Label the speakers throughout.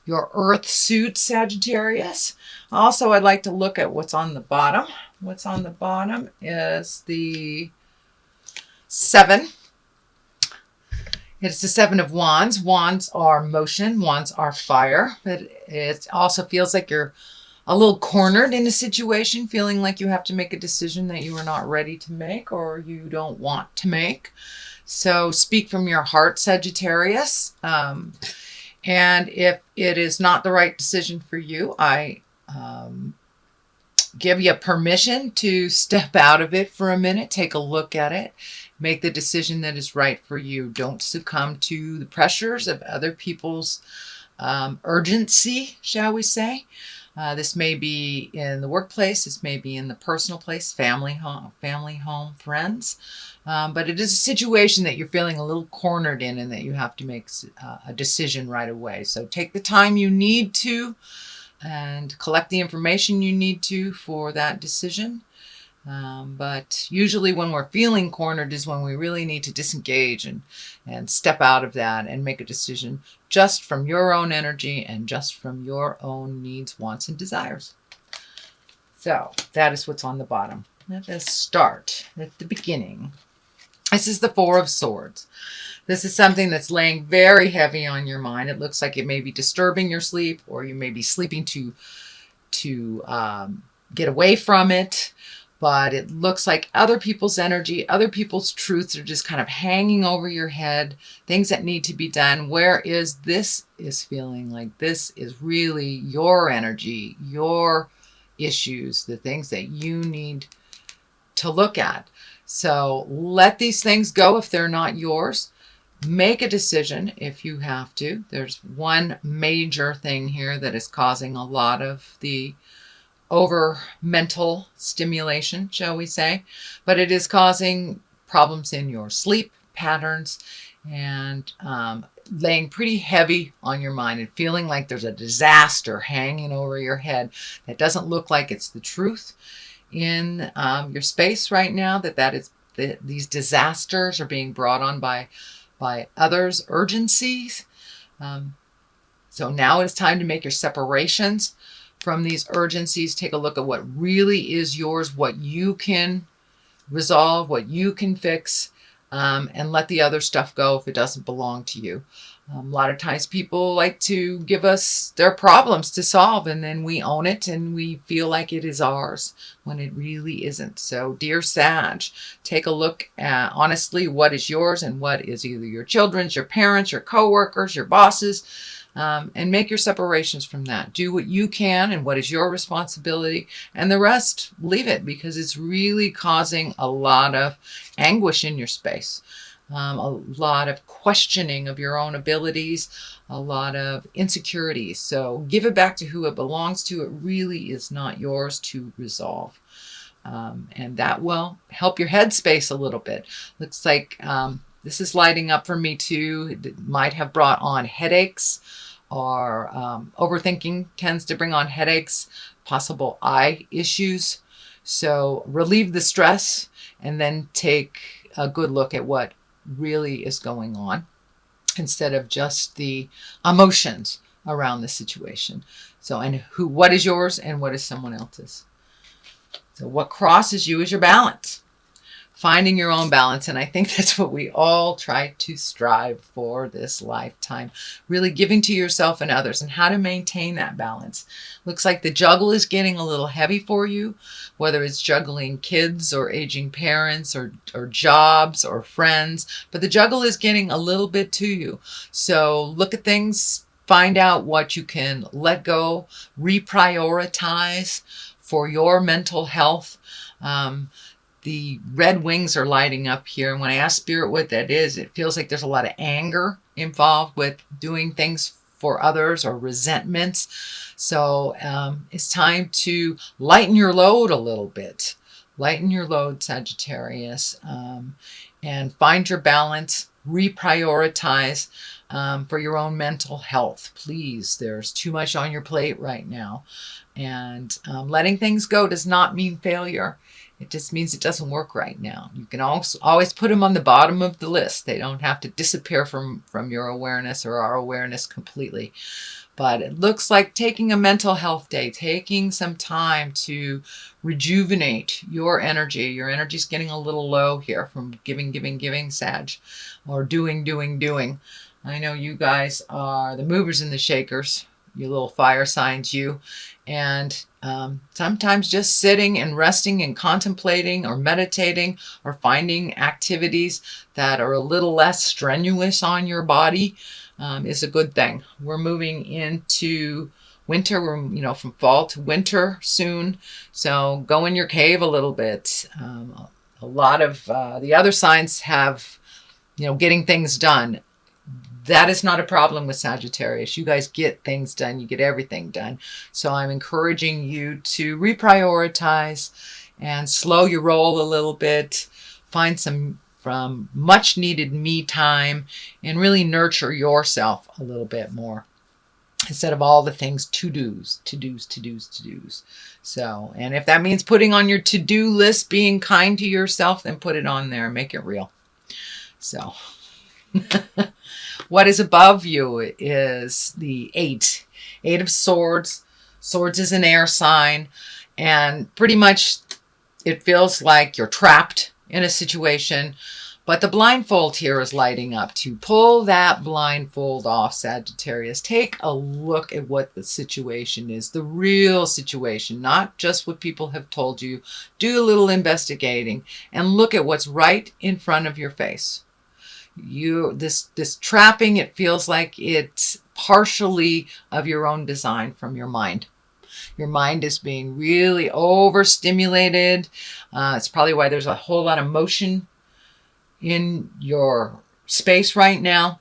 Speaker 1: your earth suit, Sagittarius. Also, I'd like to look at what's on the bottom. What's on the bottom is the 7. It's the 7 of Wands. Wands are motion. Wands are fire. But it also feels like you're a little cornered in a situation, feeling like you have to make a decision that you are not ready to make or you don't want to make. So speak from your heart, Sagittarius. And if it is not the right decision for you, I give you permission to step out of it for a minute, take a look at it, make the decision that is right for you. Don't succumb to the pressures of other people's urgency, shall we say. This may be in the workplace, this may be in the personal place, family, home, friends. But it is a situation that you're feeling a little cornered in and that you have to make a decision right away. So take the time you need to and collect the information you need to for that decision. But usually when we're feeling cornered is when we really need to disengage and step out of that and make a decision just from your own energy and just from your own needs, wants, and desires. So that is what's on the bottom. Let us start at the beginning. This is the 4 of Swords. This is something that's laying very heavy on your mind. It looks like it may be disturbing your sleep, or you may be sleeping to get away from it. But it looks like other people's energy, other people's truths are just kind of hanging over your head, things that need to be done. Whereas this is feeling like this is really your energy, your issues, the things that you need to look at. So let these things go if they're not yours. Make a decision if you have to. There's one major thing here that is causing a lot of the over mental stimulation, shall we say, but it is causing problems in your sleep patterns and laying pretty heavy on your mind and feeling like there's a disaster hanging over your head that doesn't look like it's the truth in your space right now, that is these disasters are being brought on by others' urgencies. So now it's time to make your separations from these urgencies. Take a look at what really is yours, what you can resolve, what you can fix, and let the other stuff go if it doesn't belong to you. A lot of times people like to give us their problems to solve, and then we own it and we feel like it is ours when it really isn't. So dear Sag, take a look at honestly what is yours and what is either your children's, your parents, your coworkers, your bosses, and make your separations from that. Do what you can and what is your responsibility, and the rest leave it, because it's really causing a lot of anguish in your space. A lot of questioning of your own abilities, a lot of insecurities. So give it back to who it belongs to. It really is not yours to resolve. And that will help your headspace a little bit. Looks like this is lighting up for me too. It might have brought on headaches, or overthinking tends to bring on headaches, possible eye issues. So relieve the stress and then take a good look at what really is going on instead of just the emotions around the situation. So, and what is yours and what is someone else's. So what crosses you is your balance. Finding your own balance. And I think that's what we all try to strive for this lifetime. Really giving to yourself and others, and how to maintain that balance. Looks like the juggle is getting a little heavy for you, whether it's juggling kids or aging parents or jobs or friends. But the juggle is getting a little bit to you. So look at things, find out what you can let go, reprioritize for your mental health. The red wings are lighting up here. And when I ask Spirit what that is, it feels like there's a lot of anger involved with doing things for others or resentments. So it's time to lighten your load a little bit. Lighten your load, Sagittarius, and find your balance, reprioritize for your own mental health. Please, there's too much on your plate right now. And letting things go does not mean failure. It just means it doesn't work right now. You can also always put them on the bottom of the list. They don't have to disappear from your awareness or our awareness completely. But it looks like taking a mental health day, taking some time to rejuvenate your energy. Your energy's getting a little low here from giving, Sag, or doing. I know you guys are the movers and the shakers, you little fire signs, you. And sometimes just sitting and resting and contemplating or meditating or finding activities that are a little less strenuous on your body is a good thing. We're moving into winter. We're, from fall to winter soon. So go in your cave a little bit. A lot of the other signs have, getting things done. That is not a problem with Sagittarius. You guys get things done. You get everything done. So I'm encouraging you to reprioritize and slow your roll a little bit. Find some from much needed me time and really nurture yourself a little bit more instead of all the things to-dos. So, and if that means putting on your to-do list, being kind to yourself, then put it on there and make it real. So what is above you is the Eight of Swords. Swords is an air sign, and pretty much it feels like you're trapped in a situation, but the blindfold here is lighting up. To pull that blindfold off, Sagittarius, take a look at what the situation is, the real situation, not just what people have told you. Do a little investigating and look at what's right in front of your face. This trapping, it feels like it's partially of your own design from your mind. Your mind is being really overstimulated. It's probably why there's a whole lot of motion in your space right now.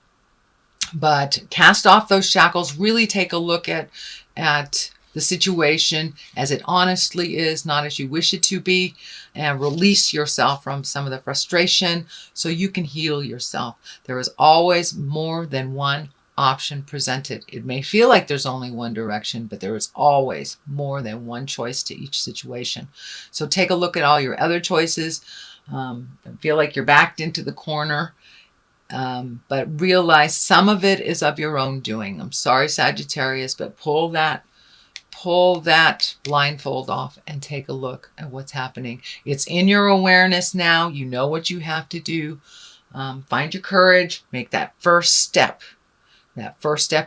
Speaker 1: But cast off those shackles. Really take a look at the situation as it honestly is, not as you wish it to be, and release yourself from some of the frustration so you can heal yourself. There is always more than one option presented. It may feel like there's only one direction, but there is always more than one choice to each situation. So take a look at all your other choices. Feel like you're backed into the corner, but realize some of it is of your own doing. I'm sorry, Sagittarius, but pull that blindfold off and take a look at what's happening. It's in your awareness now. You know what you have to do. Find your courage. Make that first step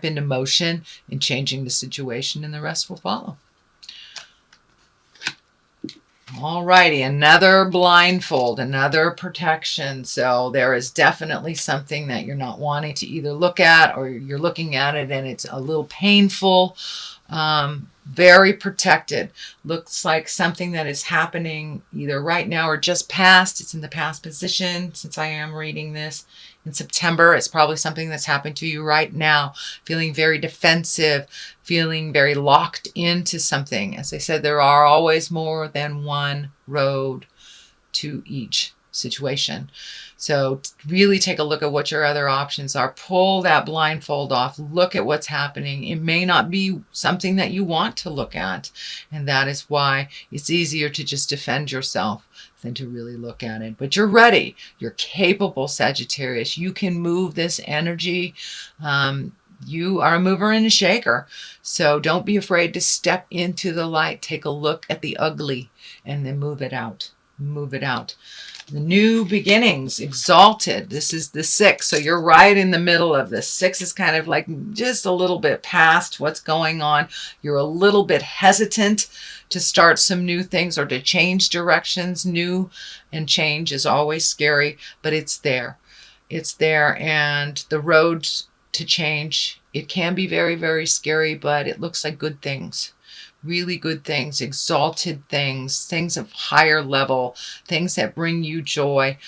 Speaker 1: into motion in changing the situation, and the rest will follow. Alrighty, another blindfold, another protection. So there is definitely something that you're not wanting to either look at, or you're looking at it and it's a little painful. Very protected. Looks like something that is happening either right now or just past. It's in the past position since I am reading this in September. It's probably something that's happened to you right now. Feeling very defensive, feeling very locked into something. As I said, there are always more than one road to each situation. So really take a look at what your other options are. Pull that blindfold off. Look at what's happening. It may not be something that you want to look at, and that is why it's easier to just defend yourself than to really look at it. But you're ready. You're capable, Sagittarius. You can move this energy. You are a mover and a shaker. So don't be afraid to step into the light. Take a look at the ugly and then move it out. Move it out. The new beginnings, exalted. This is the 6. So you're right in the middle of this. 6 is kind of like just a little bit past what's going on. You're a little bit hesitant to start some new things or to change directions. New and change is always scary, but it's there. It's there. And the road to change, it can be very, very scary, but it looks like good things. Really good things, exalted things, things of higher level, things that bring you joy.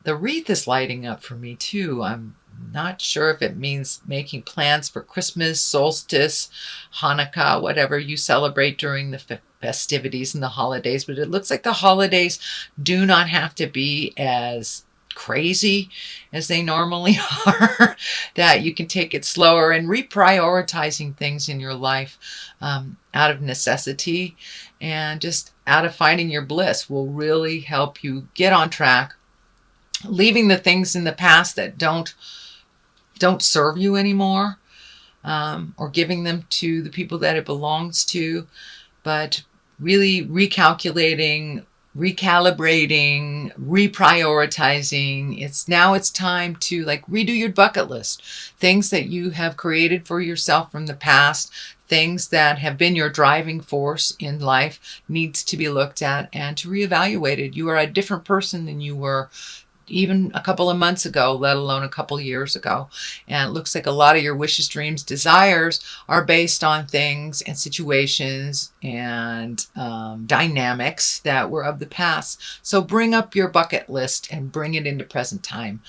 Speaker 1: The wreath is lighting up for me too. I'm not sure if it means making plans for Christmas, solstice, Hanukkah, whatever you celebrate during the festivities and the holidays. But it looks like the holidays do not have to be as crazy as they normally are, that you can take it slower, and reprioritizing things in your life out of necessity and just out of finding your bliss will really help you get on track, leaving the things in the past that don't serve you anymore. or giving them to the people that it belongs to, but really recalculating, recalibrating, reprioritizing. It's time to like redo your bucket list. Things that you have created for yourself from the past, things that have been your driving force in life needs to be looked at and to reevaluated. You are a different person than you were even a couple of months ago, let alone a couple years ago. And it looks like a lot of your wishes, dreams, desires are based on things and situations and dynamics that were of the past. So bring up your bucket list and bring it into present time.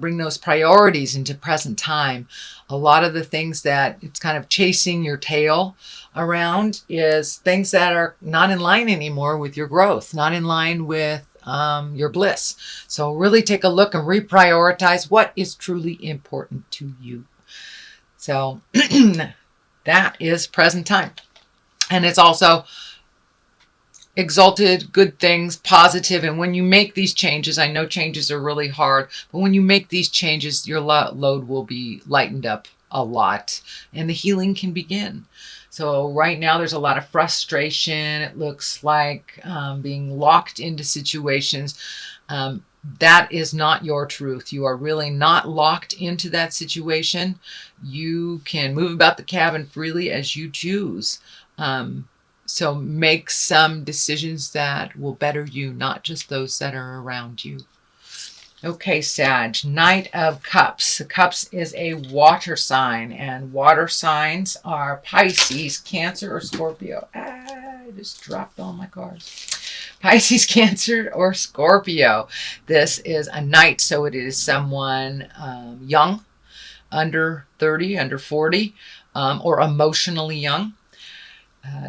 Speaker 1: Bring those priorities into present time. A lot of the things that it's kind of chasing your tail around is things that are not in line anymore with your growth, not in line with your bliss. So really take a look and reprioritize what is truly important to you. So that is present time. And it's also exalted, good things, positive. And when you make these changes, I know changes are really hard, but when you make these changes, your load will be lightened up a lot and the healing can begin. So right now there's a lot of frustration. It looks like being locked into situations. That is not your truth. You are really not locked into that situation. You can move about the cabin freely as you choose. So make some decisions that will better you, not just those that are around you. Okay, Sag, Knight of Cups. The Cups is a water sign, and water signs are Pisces, Cancer, or Scorpio. I just dropped all my cards. Pisces, Cancer, or Scorpio. This is a knight, so it is someone young, under 30, under 40, or emotionally young.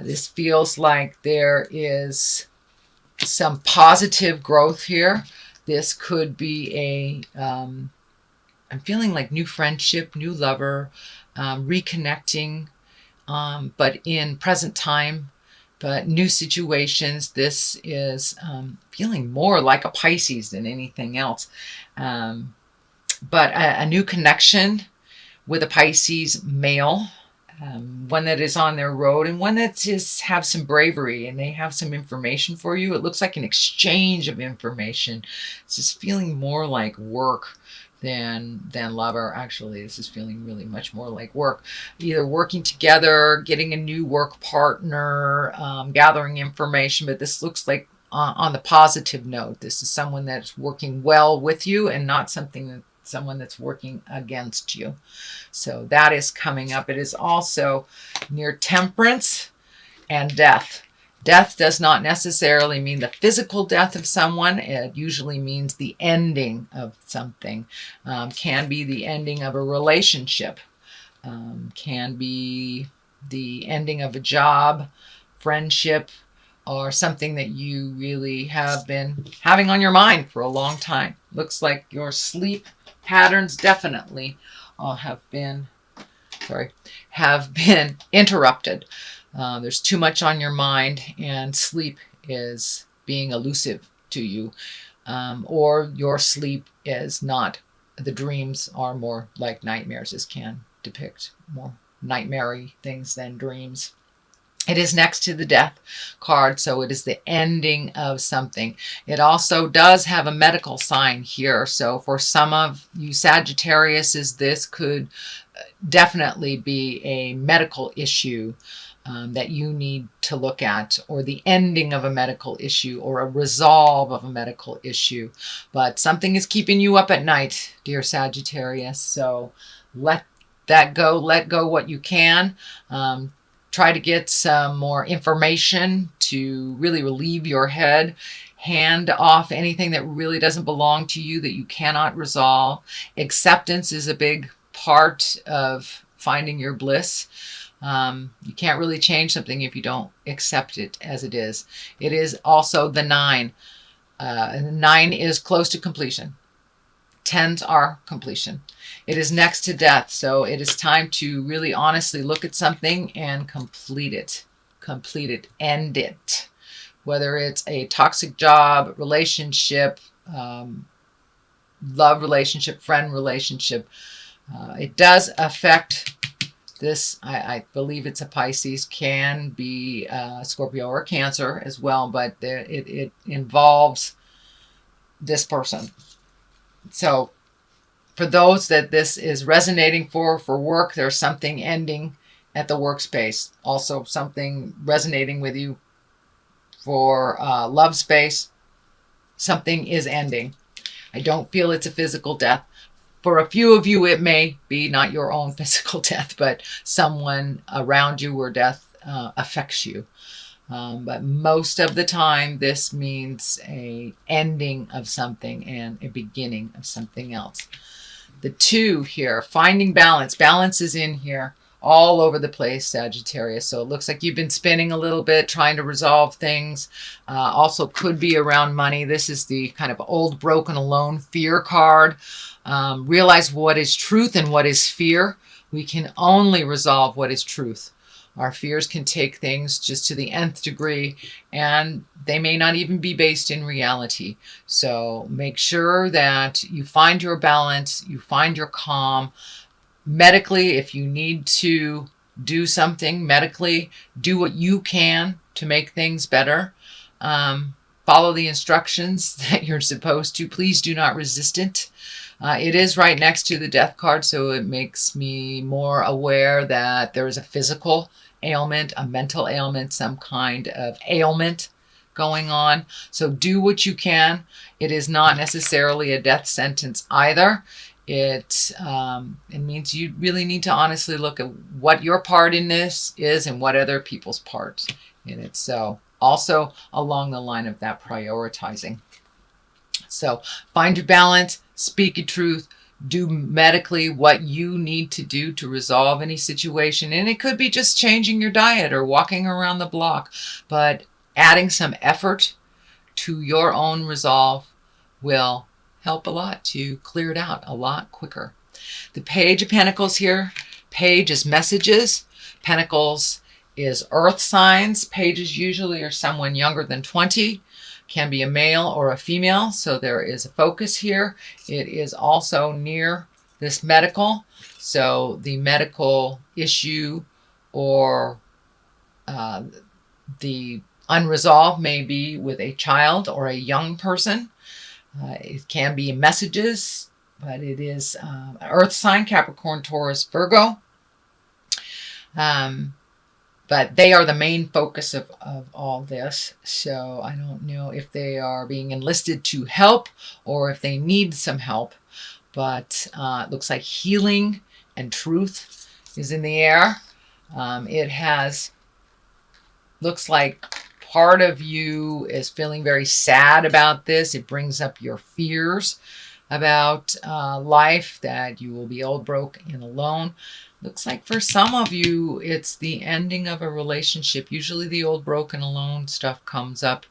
Speaker 1: This feels like there is some positive growth here. This could be I'm feeling like new friendship, new lover, reconnecting, but in present time, but new situations. This is feeling more like a Pisces than anything else. But a new connection with a Pisces male, one that is on their road and one that just have some bravery and they have some information for you. It looks like an exchange of information. It's just feeling more like work than lover. Actually, this is feeling really much more like work. Either working together, getting a new work partner, gathering information, but this looks like on the positive note. This is someone that's working well with you and not someone that's working against you. So that is coming up. It is also near Temperance and death. Death does not necessarily mean the physical death of someone. It usually means the ending of something. Can be the ending of a relationship. Can be the ending of a job, friendship, or something that you really have been having on your mind for a long time. Looks like your sleep patterns definitely have been interrupted. There's too much on your mind and sleep is being elusive to you. Or your sleep is not, the dreams are more like nightmares. This can depict more nightmare-y things than dreams. It is next to the death card, so it is the ending of something. It also does have a medical sign here. So for some of you Sagittarius, this could definitely be a medical issue that you need to look at, or the ending of a medical issue, or a resolve of a medical issue. But something is keeping you up at night, dear Sagittarius. So let that go. Let go what you can. Try to get some more information to really relieve your head. Hand off anything that really doesn't belong to you, that you cannot resolve. Acceptance is a big part of finding your bliss. You can't really change something if you don't accept it as it is. It is also the 9. 9 is close to completion. 10s are completion. It is next to death, so it is time to really honestly look at something and complete it. Complete it. End it. Whether it's a toxic job, relationship, love relationship, friend relationship. It does affect This, I believe it's a Pisces, can be Scorpio or Cancer as well, but it involves this person. So for those that this is resonating for work, there's something ending at the workspace. Also something resonating with you for love space. Something is ending. I don't feel it's a physical death. For a few of you, it may be not your own physical death, but someone around you where death affects you. But most of the time, this means a ending of something and a beginning of something else. The 2 here, finding balance. Balance is in here all over the place, Sagittarius. So it looks like you've been spinning a little bit, trying to resolve things. Also could be around money. This is the kind of old, broken, alone fear card. Realize what is truth and what is fear. We can only resolve what is truth. Our fears can take things just to the nth degree, and they may not even be based in reality. So make sure that you find your balance, you find your calm. Medically, if you need to do something medically, do what you can to make things better. Follow the instructions that you're supposed to. Please do not resist it. It is right next to the death card, so it makes me more aware that there is a physical ailment, a mental ailment, some kind of ailment going on. So do what you can. It is not necessarily a death sentence either. It means you really need to honestly look at what your part in this is and what other people's parts in it. So also along the line of that prioritizing. So find your balance, speak your truth, do medically what you need to do to resolve any situation. And it could be just changing your diet or walking around the block, but adding some effort to your own resolve will help a lot to clear it out a lot quicker. The Page of Pentacles here. Page is messages. Pentacles is earth signs. Pages usually are someone younger than 20. Can be a male or a female, so there is a focus here. It is also near this medical, so the medical issue or the unresolved may be with a child or a young person. It can be messages, but it is earth sign, Capricorn, Taurus, Virgo. But they are the main focus of all this. So I don't know if they are being enlisted to help or if they need some help. But it looks like healing and truth is in the air. Looks like part of you is feeling very sad about this. It brings up your fears about life, that you will be old, broke, and alone. Looks like for some of you, it's the ending of a relationship. Usually the old, broken, alone stuff comes up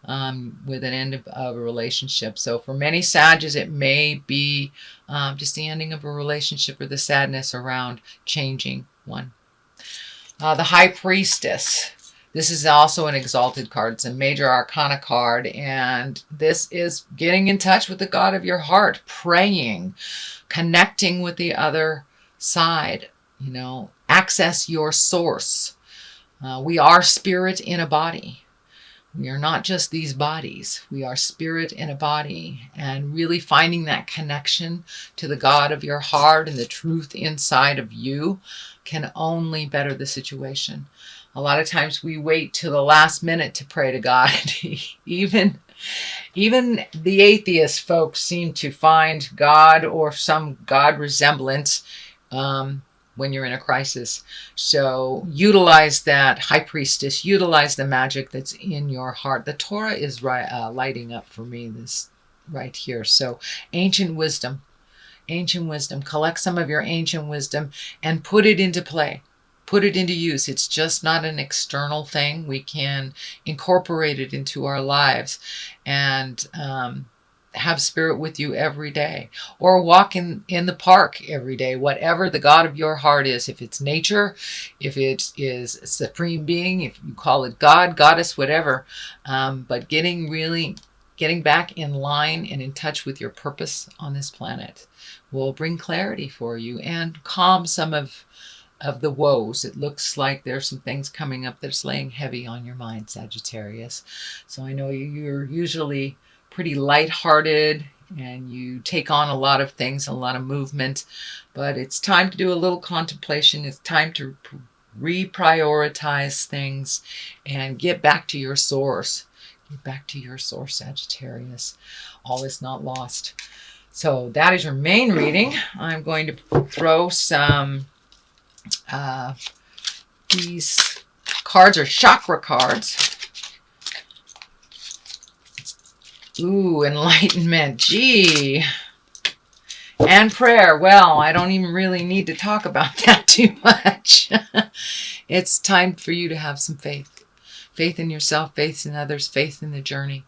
Speaker 1: with an end of a relationship. So for many Sages, it may be just the ending of a relationship or the sadness around changing one. The High Priestess. This is also an exalted card. It's a major arcana card. And this is getting in touch with the God of your heart, praying, connecting with the other side. You know, access your source. We are spirit in a body. We are not just these bodies. We are spirit in a body. And really finding that connection to the God of your heart and the truth inside of you can only better the situation. A lot of times we wait till the last minute to pray to God. Even the atheist folks seem to find God or some God resemblance when you're in a crisis. So utilize that, High Priestess. Utilize the magic that's in your heart. The Torah is lighting up for me this right here. So ancient wisdom. Ancient wisdom. Collect some of your ancient wisdom and put it into play. Put it into use. It's just not an external thing. We can incorporate it into our lives and have spirit with you every day, or walk in the park every day, whatever the God of your heart is. If it's nature, if it is supreme being, if you call it God, goddess, whatever, but getting back in line and in touch with your purpose on this planet will bring clarity for you and calm some of of the woes. It looks like there's some things coming up that's laying heavy on your mind, Sagittarius. So I know you're usually pretty lighthearted and you take on a lot of things, a lot of movement, but it's time to do a little contemplation. It's time to reprioritize things and get back to your source. Get back to your source, Sagittarius. All is not lost. So that is your main reading. I'm going to throw some, these cards are chakra cards. Ooh, enlightenment. Gee. And prayer. Well, I don't even really need to talk about that too much. It's time for you to have some faith. Faith in yourself, faith in others, faith in the journey.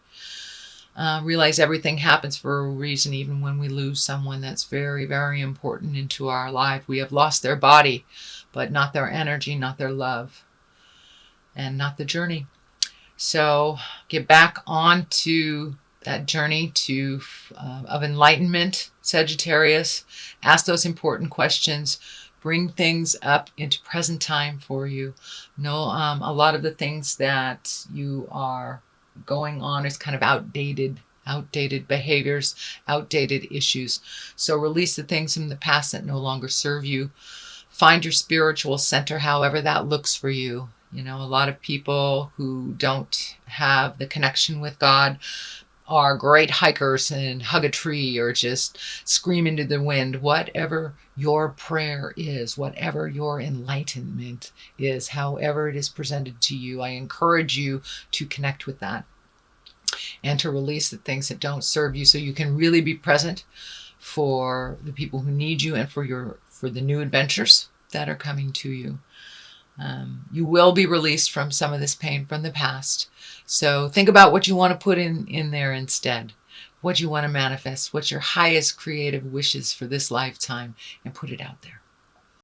Speaker 1: Realize everything happens for a reason, even when we lose someone that's very, very important into our life. We have lost their body, but not their energy, not their love, and not the journey. So get back onto that journey of enlightenment, Sagittarius. Ask those important questions. Bring things up into present time for you. Know a lot of the things that you are going on is kind of outdated behaviors, outdated issues. So release the things from the past that no longer serve you. Find your spiritual center, however that looks for you. You know, a lot of people who don't have the connection with God are great hikers and hug a tree or just scream into the wind. Whatever your prayer is, whatever your enlightenment is, however it is presented to you, I encourage you to connect with that and to release the things that don't serve you so you can really be present for the people who need you and for the new adventures that are coming to you. You will be released from some of this pain from the past. So think about what you want to put in there instead. What you want to manifest. What's your highest creative wishes for this lifetime, and put it out there.